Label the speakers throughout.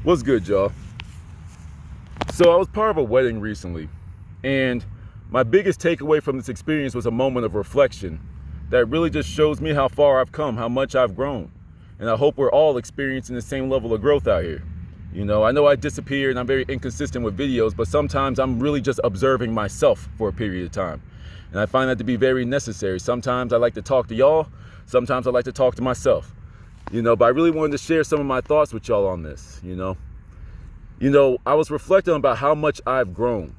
Speaker 1: What's good, y'all? So I was part of a wedding recently, and my biggest takeaway from this experience was a moment of reflection that really just shows me how far I've come, how much I've grown. And I hope we're all experiencing the same level of growth out here. I know I disappear and I'm very inconsistent with videos, but sometimes I'm really just observing myself for a period of time. And I find that to be very necessary. Sometimes I like to talk to y'all, sometimes I like to talk to myself. But I really wanted to share some of my thoughts with y'all on this, I was reflecting about how much I've grown,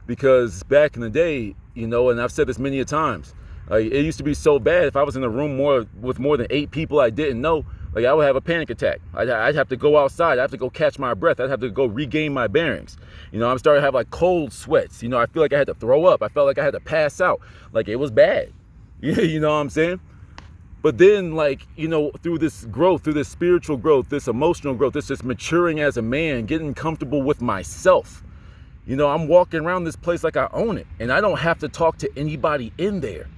Speaker 1: because back in the day, and I've said this many a times, it used to be so bad. If I was in a room with more than 8 people I didn't know, I would have a panic attack. I'd have to go outside. I'd have to go catch my breath. I'd have to go regain my bearings. I'm starting to have cold sweats. I feel like I had to throw up. I felt like I had to pass out. It was bad. You know what I'm saying? But then, through this growth, through this spiritual growth, this emotional growth, this just maturing as a man, getting comfortable with myself, I'm walking around this place like I own it, and I don't have to talk to anybody in there.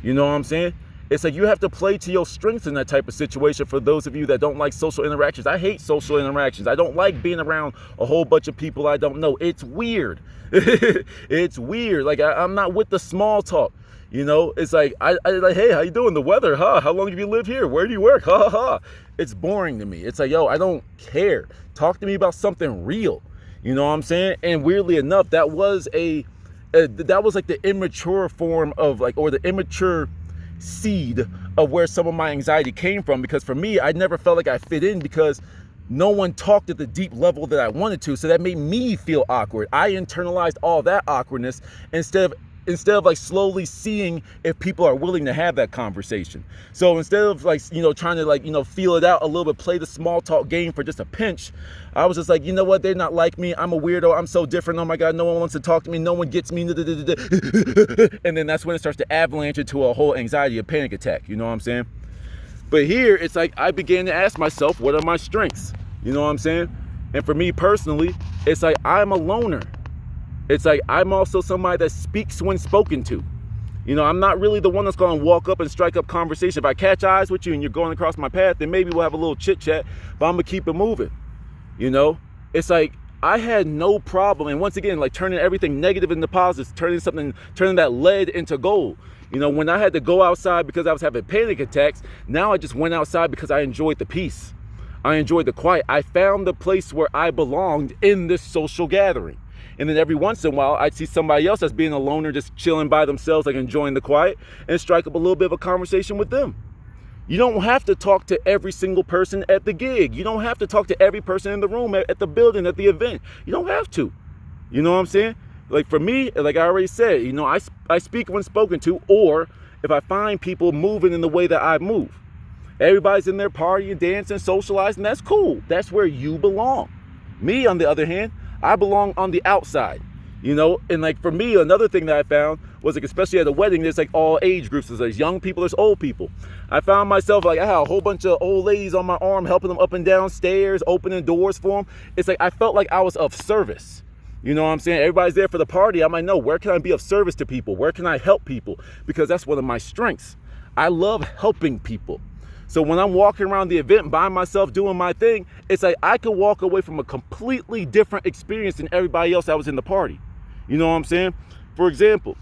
Speaker 1: You know what I'm saying? It's you have to play to your strengths in that type of situation. For those of you that don't like social interactions, I hate social interactions. I don't like being around a whole bunch of people I don't know. It's weird. It's weird. I'm not with the small talk. It's I hey, how you doing? The weather, huh? How long have you lived here? Where do you work? Ha ha ha. It's boring to me. It's yo, I don't care. Talk to me about something real. You know what I'm saying? And weirdly enough, that was the immature form of or the immature seed of where some of my anxiety came from. Because for me, I never felt like I fit in because no one talked at the deep level that I wanted to. So that made me feel awkward. I internalized all that awkwardness instead of slowly seeing if people are willing to have that conversation. So instead of trying to feel it out a little bit, play the small talk game for just a pinch, I was just you know what, they're not like me, I'm a weirdo, I'm so different, oh my god, no one wants to talk to me, no one gets me, and then that's when it starts to avalanche into a whole anxiety, a panic attack. You know what I'm saying? But here it's I began to ask myself, what are my strengths? You know what I'm saying? And for me personally, it's I'm a loner. It's I'm also somebody that speaks when spoken to. I'm not really the one that's going to walk up and strike up conversation. If I catch eyes with you and you're going across my path, then maybe we'll have a little chit chat, but I'm going to keep it moving. It's I had no problem. And once again, turning everything negative into positive, turning that lead into gold. When I had to go outside because I was having panic attacks, now I just went outside because I enjoyed the peace. I enjoyed the quiet. I found the place where I belonged in this social gathering. And then every once in a while, I'd see somebody else that's being a loner, just chilling by themselves, enjoying the quiet, and strike up a little bit of a conversation with them. You don't have to talk to every single person at the gig. You don't have to talk to every person in the room, at the building, at the event. You don't have to. You know what I'm saying? For me, I already said, I speak when spoken to, or if I find people moving in the way that I move. Everybody's in there partying, dancing, socializing. That's cool. That's where you belong. Me, on the other hand, I belong on the outside, and for me, another thing that I found was especially at a wedding, there's all age groups. There's young people, there's old people. I found myself I had a whole bunch of old ladies on my arm, helping them up and down stairs, opening doors for them. It's I felt like I was of service. You know what I'm saying? Everybody's there for the party. I might know, where can I be of service to people? Where can I help people? Because that's one of my strengths. I love helping people. So when I'm walking around the event by myself doing my thing, it's I could walk away from a completely different experience than everybody else that was in the party. You know what I'm saying? For example,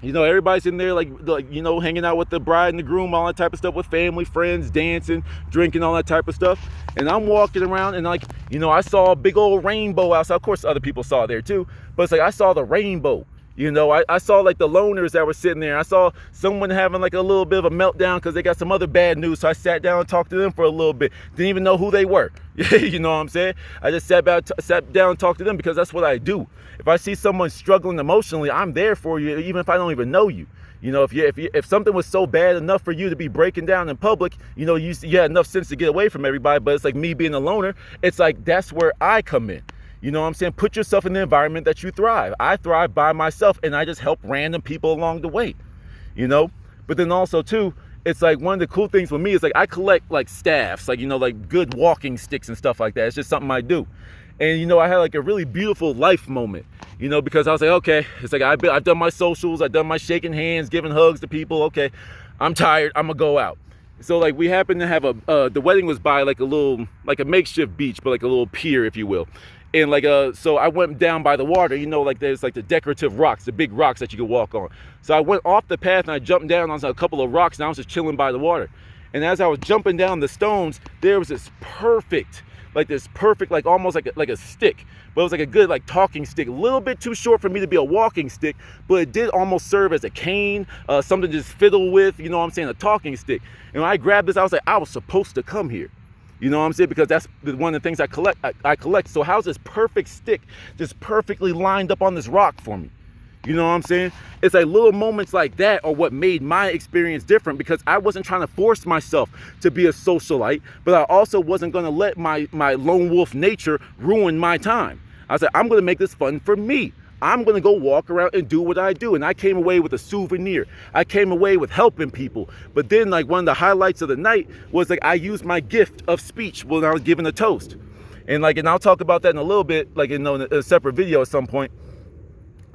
Speaker 1: everybody's in there hanging out with the bride and the groom, all that type of stuff, with family, friends, dancing, drinking, all that type of stuff. And I'm walking around and I saw a big old rainbow outside. Of course, other people saw it there too, but it's I saw the rainbow. I saw the loners that were sitting there. I saw someone having a little bit of a meltdown because they got some other bad news. So I sat down and talked to them for a little bit. Didn't even know who they were. You know what I'm saying? I just sat down and talked to them because that's what I do. If I see someone struggling emotionally, I'm there for you, even if I don't even know you. If something was so bad enough for you to be breaking down in public, you had enough sense to get away from everybody. But it's me being a loner. It's that's where I come in. You know what I'm saying? Put yourself in the environment that you thrive. I thrive by myself, and I just help random people along the way, But then also, too, it's one of the cool things with me is I collect staffs, good walking sticks and stuff like that. It's just something I do. And, I had a really beautiful life moment, because I was okay, it's I've done my socials, I've done my shaking hands, giving hugs to people. Okay, I'm tired, I'm gonna go out. So like we happened to have the wedding was by like a makeshift beach, but like a little pier, if you will. And like so I went down by the water, like there's like the decorative rocks, the big rocks that you could walk on. So I went off the path and I jumped down on a couple of rocks, and I was just chilling by the water. And as I was jumping down the stones, there was this perfect, like almost like a stick, but it was like a good like talking stick, a little bit too short for me to be a walking stick, but it did almost serve as a cane, something to just fiddle with, you know what I'm saying, a talking stick. And when I grabbed this, I was like, I was supposed to come here. You know what I'm saying? Because that's one of the things I collect. So how's this perfect stick just perfectly lined up on this rock for me? You know what I'm saying? It's like little moments like that are what made my experience different, because I wasn't trying to force myself to be a socialite, but I also wasn't going to let my lone wolf nature ruin my time. I said, I'm going to make this fun for me. I'm going to go walk around and do what I do. And I came away with a souvenir. I came away with helping people. But then like one of the highlights of the night was like I used my gift of speech when I was giving a toast. And I'll talk about that in a little bit, like in a separate video at some point.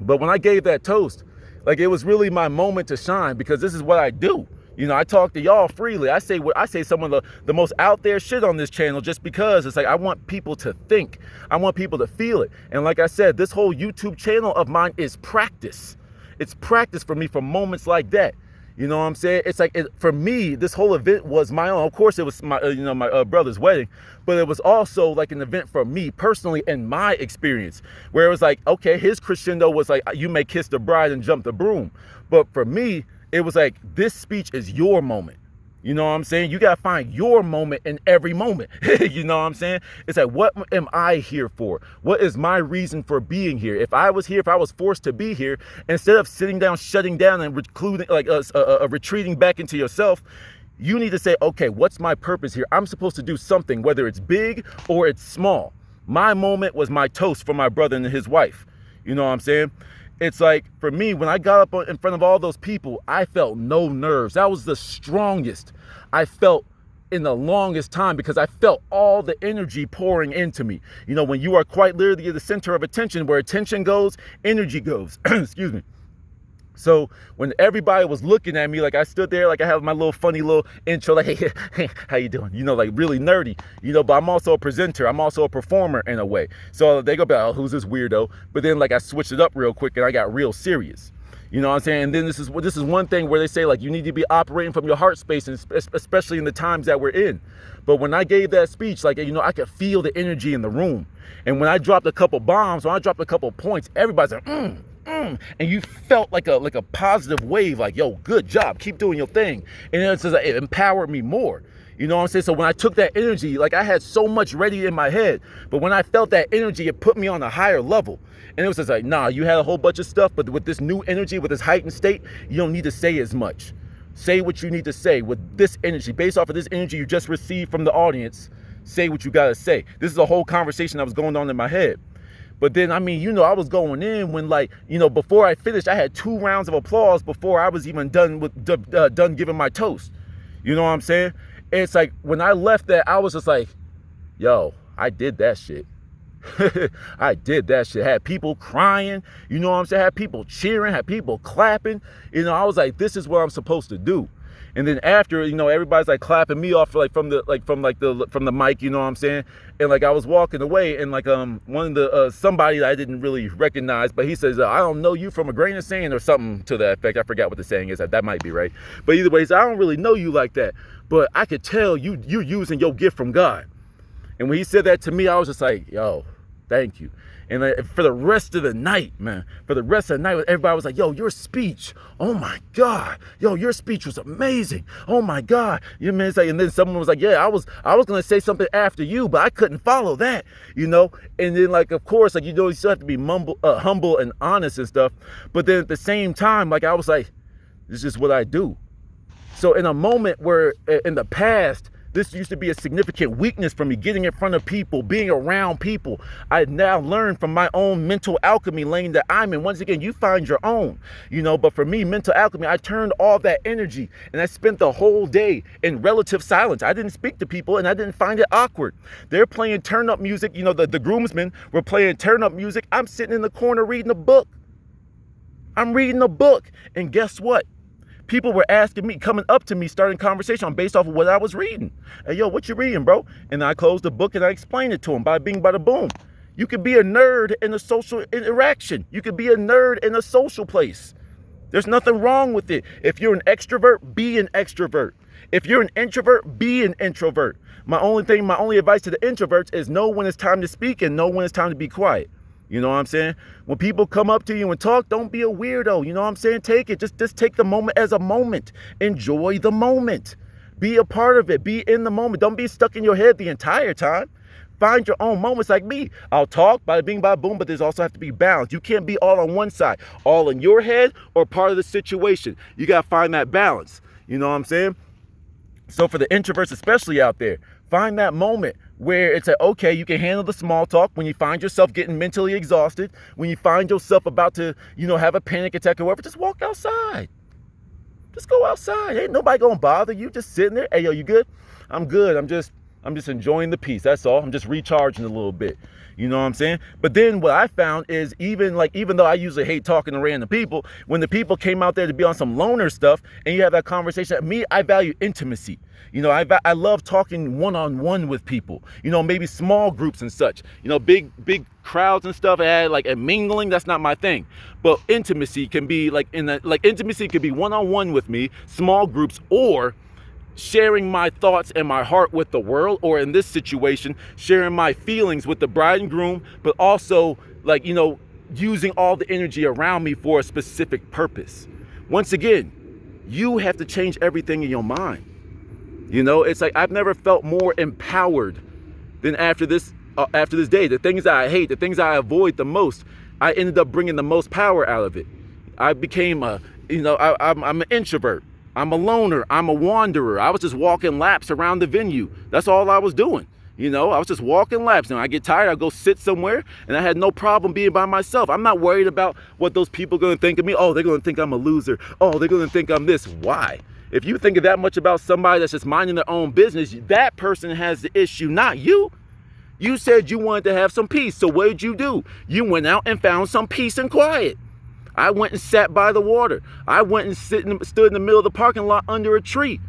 Speaker 1: But when I gave that toast, like it was really my moment to shine, because this is what I do. I talk to y'all freely. I say some of the most out there shit on this channel, just because it's like I want people to think. I want people to feel it. And like I said, this whole YouTube channel of mine is practice. It's practice for me for moments like that. You know what I'm saying? It's like, for me, this whole event was my own. Of course, it was my, my brother's wedding, but it was also like an event for me personally in my experience, where it was like, okay, his crescendo was like, you may kiss the bride and jump the broom. But for me, it was like, this speech is your moment. You know what I'm saying? You got to find your moment in every moment. You know what I'm saying? It's like, what am I here for? What is my reason for being here? If I was forced to be here, instead of sitting down, shutting down and retreating back into yourself, you need to say, okay, what's my purpose here? I'm supposed to do something, whether it's big or it's small. My moment was my toast for my brother and his wife. You know what I'm saying? It's like, for me, when I got up in front of all those people, I felt no nerves. That was the strongest I felt in the longest time, because I felt all the energy pouring into me. When you are quite literally the center of attention, where attention goes, energy goes. Excuse me. So when everybody was looking at me, like I stood there, like I have my little funny little intro, like, hey, how you doing? Like really nerdy, but I'm also a presenter. I'm also a performer in a way. So they go back, oh, who's this weirdo? But then like I switched it up real quick and I got real serious. You know what I'm saying? And then this is one thing where they say like you need to be operating from your heart space, and especially in the times that we're in. But when I gave that speech, like, I could feel the energy in the room. And when I dropped a couple bombs, when I dropped a couple points, everybody's like, and you felt like a positive wave, like, yo, good job, keep doing your thing. And it's just like, it empowered me more. You know what I'm saying? So when I took that energy, like I had so much ready in my head, but when I felt that energy, it put me on a higher level. And it was just like, nah, you had a whole bunch of stuff, but with this new energy, with this heightened state, you don't need to say as much. Say what you need to say with this energy, based off of this energy you just received from the audience. Say what you gotta say. This is a whole conversation that was going on in my head. But then, I was going in when, before I finished, I had 2 rounds of applause before I was even done giving my toast. You know what I'm saying? And it's like, when I left that, I was just like, yo, I did that shit. I did that shit. Had people crying, you know what I'm saying? Had people cheering, had people clapping. I was like, this is what I'm supposed to do. And then after, everybody's like clapping me off from the mic, you know what I'm saying? And like I was walking away, and like one of the somebody that I didn't really recognize, but he says, I don't know you from a grain of sand, or something to that effect. I forgot what the saying is. That might be right. But either way, I don't really know you like that, but I could tell you're using your gift from God. And when he said that to me, I was just like, yo, thank you. And for the rest of the night, man, everybody was like, yo, your speech, oh my God, yo, your speech was amazing. Oh my God. You know, and then someone was like, yeah, I was going to say something after you, but I couldn't follow that, And then like, of course, like, you still have to be humble and honest and stuff. But then at the same time, like, I was like, this is what I do. So in a moment where in the past, this used to be a significant weakness for me, getting in front of people, being around people. I now learned from my own mental alchemy lane that I'm in. Once again, you find your own, but for me, mental alchemy, I turned all that energy and I spent the whole day in relative silence. I didn't speak to people and I didn't find it awkward. They're playing turn up music. The groomsmen were playing turn up music. I'm sitting in the corner reading a book. I'm reading a book. And guess what? People were asking me, coming up to me, starting conversation based off of what I was reading. Hey, yo, what you reading, bro? And I closed the book and I explained it to them, bada bing, bada boom. You could be a nerd in a social interaction. You could be a nerd in a social place. There's nothing wrong with it. If you're an extrovert, be an extrovert. If you're an introvert, be an introvert. My only advice to the introverts is know when it's time to speak and know when it's time to be quiet. You know what I'm saying? When people come up to you and talk, don't be a weirdo. You know what I'm saying? Take it. Just take the moment as a moment. Enjoy the moment. Be a part of it. Be in the moment. Don't be stuck in your head the entire time. Find your own moments like me. I'll talk, bada bing, bada boom, but there's also have to be balance. You can't be all on one side, all in your head or part of the situation. You got to find that balance. You know what I'm saying? So for the introverts, especially out there, find that moment where it's okay, you can handle the small talk when you find yourself getting mentally exhausted, when you find yourself about to, have a panic attack or whatever, just walk outside. Just go outside. Ain't nobody gonna bother you. Just sitting there. Hey, yo, you good? I'm good. I'm just enjoying the peace. That's all. I'm just recharging a little bit. You know what I'm saying? But then what I found is even though I usually hate talking to random people, when the people came out there to be on some loner stuff and you have that conversation, me, I value intimacy. I love talking one-on-one with people, maybe small groups and such, big crowds and stuff, and mingling, that's not my thing. But intimacy can be intimacy could be one-on-one with me, small groups, or sharing my thoughts and my heart with the world, or in this situation, sharing my feelings with the bride and groom, but also using all the energy around me for a specific purpose. Once again, you have to change everything in your mind. It's like I've never felt more empowered than after this day. The things that I hate, the things I avoid the most, I ended up bringing the most power out of it. I became I'm an introvert. I'm a loner. I'm a wanderer. I was just walking laps around the venue. That's all I was doing. I was just walking laps. When I get tired, I go sit somewhere, and I had no problem being by myself. I'm not worried about what those people are going to think of me. Oh, they're going to think I'm a loser. Oh, they're going to think I'm this. Why? If you think of that much about somebody that's just minding their own business, that person has the issue, not you. You said you wanted to have some peace. So what did you do? You went out and found some peace and quiet. I went and sat by the water. I went and stood in the middle of the parking lot under a tree.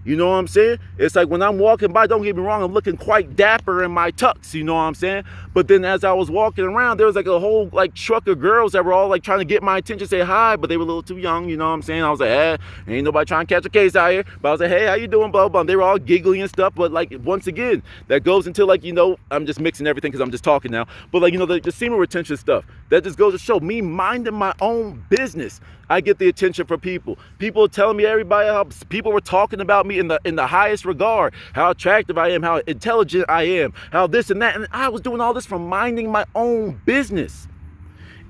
Speaker 1: You know what I'm saying? It's like when I'm walking by, don't get me wrong, I'm looking quite dapper in my tux, you know what I'm saying? But then as I was walking around, there was a whole truck of girls that were all trying to get my attention, say hi, but they were a little too young, you know what I'm saying? I was like, hey, ain't nobody trying to catch a case out here. But I was like, hey, how you doing, blah, blah. They were all giggling and stuff, but once again, that goes into I'm just mixing everything because I'm just talking now. But the semen retention stuff, that just goes to show me minding my own business. I get the attention from people. People telling me how people were talking about me in the highest regard, how attractive I am, how intelligent I am, how this and that. And I was doing all this from minding my own business.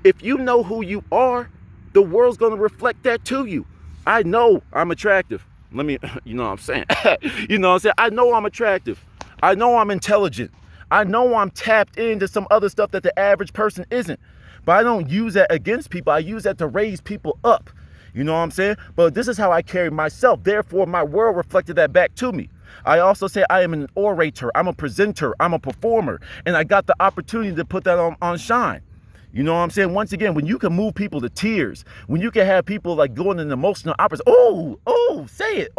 Speaker 1: If you know who you are, the world's going to reflect that to you. I know I'm attractive. What I'm saying? I know I'm attractive. I know I'm intelligent. I know I'm tapped into some other stuff that the average person isn't. But I don't use that against people. I use that to raise people up. You know what I'm saying? But this is how I carry myself. Therefore, my world reflected that back to me. I also say I am an orator. I'm a presenter. I'm a performer. And I got the opportunity to put that on shine. You know what I'm saying? Once again, when you can move people to tears, when you can have people going in emotional operas, say it,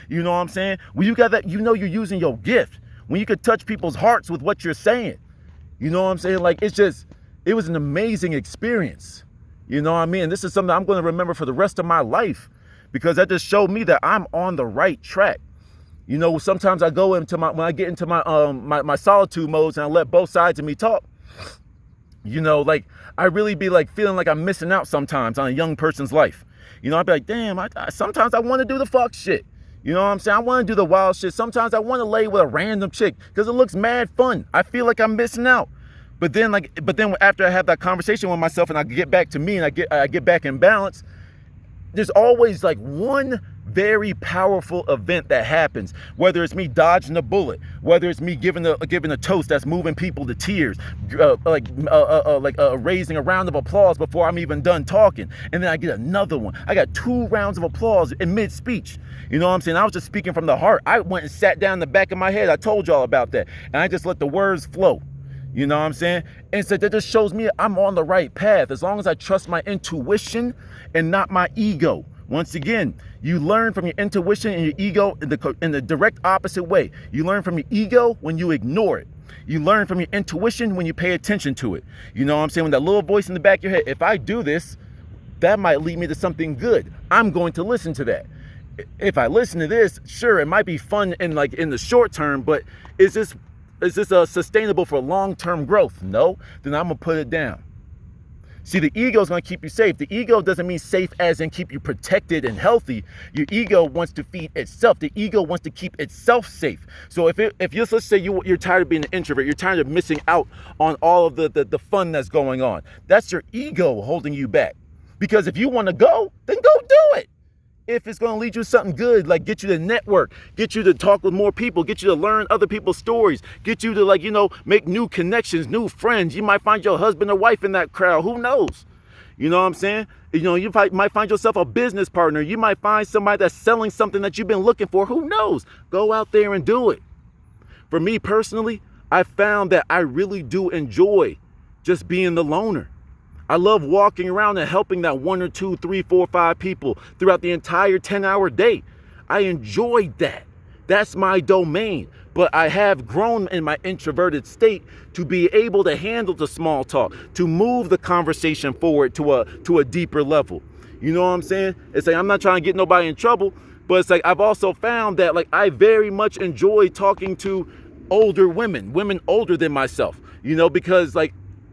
Speaker 1: you know what I'm saying? When you got that, you're using your gift. When you can touch people's hearts with what you're saying. You know what I'm saying? It was an amazing experience. You know what I mean? This is something I'm going to remember for the rest of my life because that just showed me that I'm on the right track. Sometimes I go when I get into my solitude modes and I let both sides of me talk. I really be feeling like I'm missing out sometimes on a young person's life. I'd be like, damn, sometimes I want to do the fuck shit. You know what I'm saying? I want to do the wild shit. Sometimes I want to lay with a random chick because it looks mad fun. I feel like I'm missing out. But then after I have that conversation with myself and I get back to me and I get back in balance, there's always one very powerful event that happens, whether it's me dodging a bullet, whether it's me giving a toast that's moving people to tears, raising a round of applause before I'm even done talking. And then I get another one. I got 2 rounds of applause in mid-speech. You know what I'm saying? I was just speaking from the heart. I went and sat down in the back of my head. I told y'all about that. And I just let the words flow. You know what I'm saying? And so that just shows me I'm on the right path as long as I trust my intuition and not my ego. Once again, you learn from your intuition and your ego in the direct opposite way. You learn from your ego when you ignore it. You learn from your intuition when you pay attention to it. You know what I'm saying? When that little voice in the back of your head, if I do this, that might lead me to something good. I'm going to listen to that. If I listen to this, sure, it might be fun in the short term, but is this sustainable for long-term growth? No, then I'm gonna put it down. See, the ego is going to keep you safe. The ego doesn't mean safe as in keep you protected and healthy. Your ego wants to feed itself. The ego wants to keep itself safe. So if let's say you're tired of being an introvert, you're tired of missing out on all of the fun that's going on. That's your ego holding you back. Because if you want to go, then go do it. If it's going to lead you to something good, like get you to network, get you to talk with more people, get you to learn other people's stories, get you to make new connections, new friends. You might find your husband or wife in that crowd. Who knows? You know what I'm saying? You might find yourself a business partner. You might find somebody that's selling something that you've been looking for. Who knows? Go out there and do it. For me personally, I found that I really do enjoy just being the loner. I love walking around and helping that 1 or 2, 3, 4, 5 people throughout the entire 10-hour day. I enjoy that. That's my domain. But I have grown in my introverted state to be able to handle the small talk, to move the conversation forward to a deeper level. You know what I'm saying? It's like I'm not trying to get nobody in trouble, but it's like I've also found that I very much enjoy talking to older women older than myself, because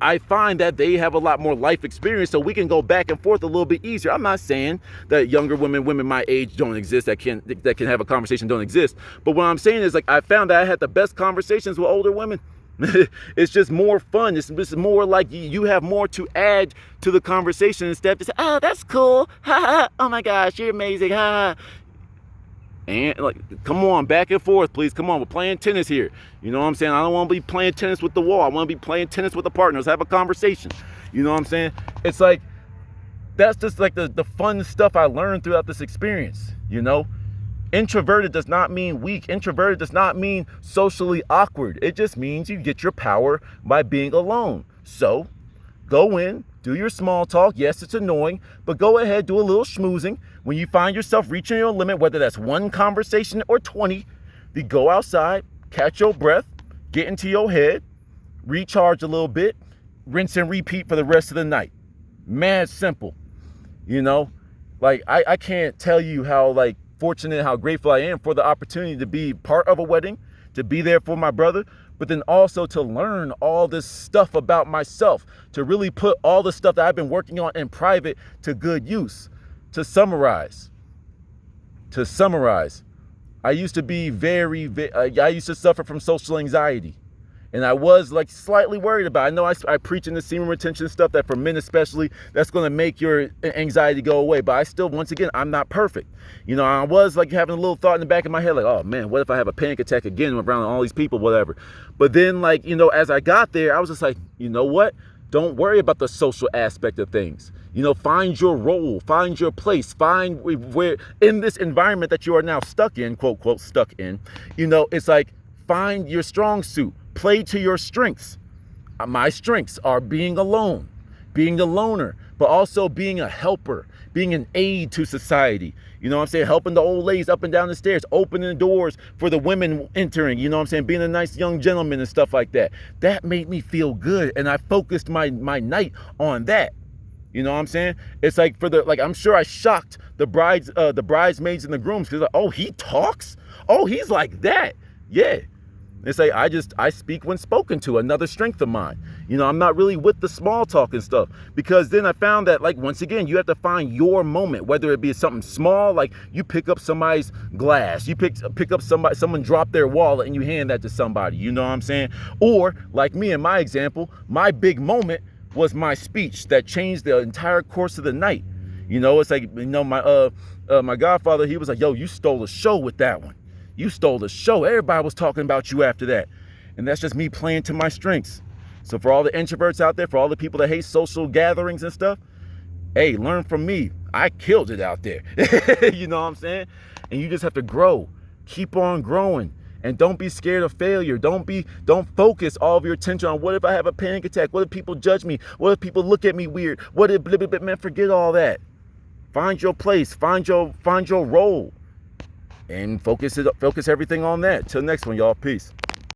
Speaker 1: I find that they have a lot more life experience, so we can go back and forth a little bit easier. I'm not saying that younger women my age don't exist, that can have a conversation don't exist. But what I'm saying is I found that I had the best conversations with older women. It's just more fun. It's just more like you have more to add to the conversation instead of just, oh, that's cool. Ha ha. Oh my gosh, you're amazing. Ha ha. And come on, back and forth, please. Come on, we're playing tennis here. You know what I'm saying? I don't want to be playing tennis with the wall. I want to be playing tennis with the partners. Have a conversation. You know what I'm saying? It's that's just the fun stuff I learned throughout this experience. Introverted does not mean weak. Introverted does not mean socially awkward. It just means you get your power by being alone. So go in, do your small talk. Yes, it's annoying, but go ahead, do a little schmoozing. When you find yourself reaching your limit, whether that's one conversation or 20, then go outside, catch your breath, get into your head, recharge a little bit, rinse and repeat for the rest of the night. Mad simple. I can't tell you how fortunate, how grateful I am for the opportunity to be part of a wedding, to be there for my brother, but then also to learn all this stuff about myself, to really put all the stuff that I've been working on in private to good use. To summarize, I used to be I used to suffer from social anxiety. And I was slightly worried about it. I know I preach in the semen retention stuff that for men especially, that's going to make your anxiety go away. But I still, once again, I'm not perfect. I was having a little thought in the back of my head, oh man, what if I have a panic attack again around all these people, whatever. But then as I got there, I was just you know what? Don't worry about the social aspect of things. Find your role, find your place, find where in this environment that you are now stuck in, quote, quote, stuck in, it's find your strong suit, play to your strengths. My strengths are being alone, being the loner, but also being a helper, being an aid to society. Helping the old ladies up and down the stairs, opening doors for the women entering, being a nice young gentleman and stuff like that. That made me feel good. And I focused my night on that. It's I'm sure I shocked the bridesmaids and the grooms because oh, he talks? Oh, he's like that. Yeah. It's I speak when spoken to, another strength of mine. I'm not really with the small talk and stuff because then I found that once again, you have to find your moment, whether it be something small, you pick up somebody's glass, you pick up someone dropped their wallet and you hand that to somebody, you know what I'm saying? Or like me in my example, my big moment was my speech that changed the entire course of the night. It's my godfather, he was like, yo, you stole the show with that one. You stole the show. Everybody was talking about you after that. And that's just me playing to my strengths. So for all the introverts out there, for all the people that hate social gatherings and stuff, hey, learn from me. I killed it out there. You know what I'm saying? And you just have to grow. Keep on growing. And don't be scared of failure. Don't focus all of your attention on what if I have a panic attack? What if people judge me? What if people look at me weird? What if, man, forget all that. Find your place, find your role, and focus everything on that. Till next one, y'all. Peace.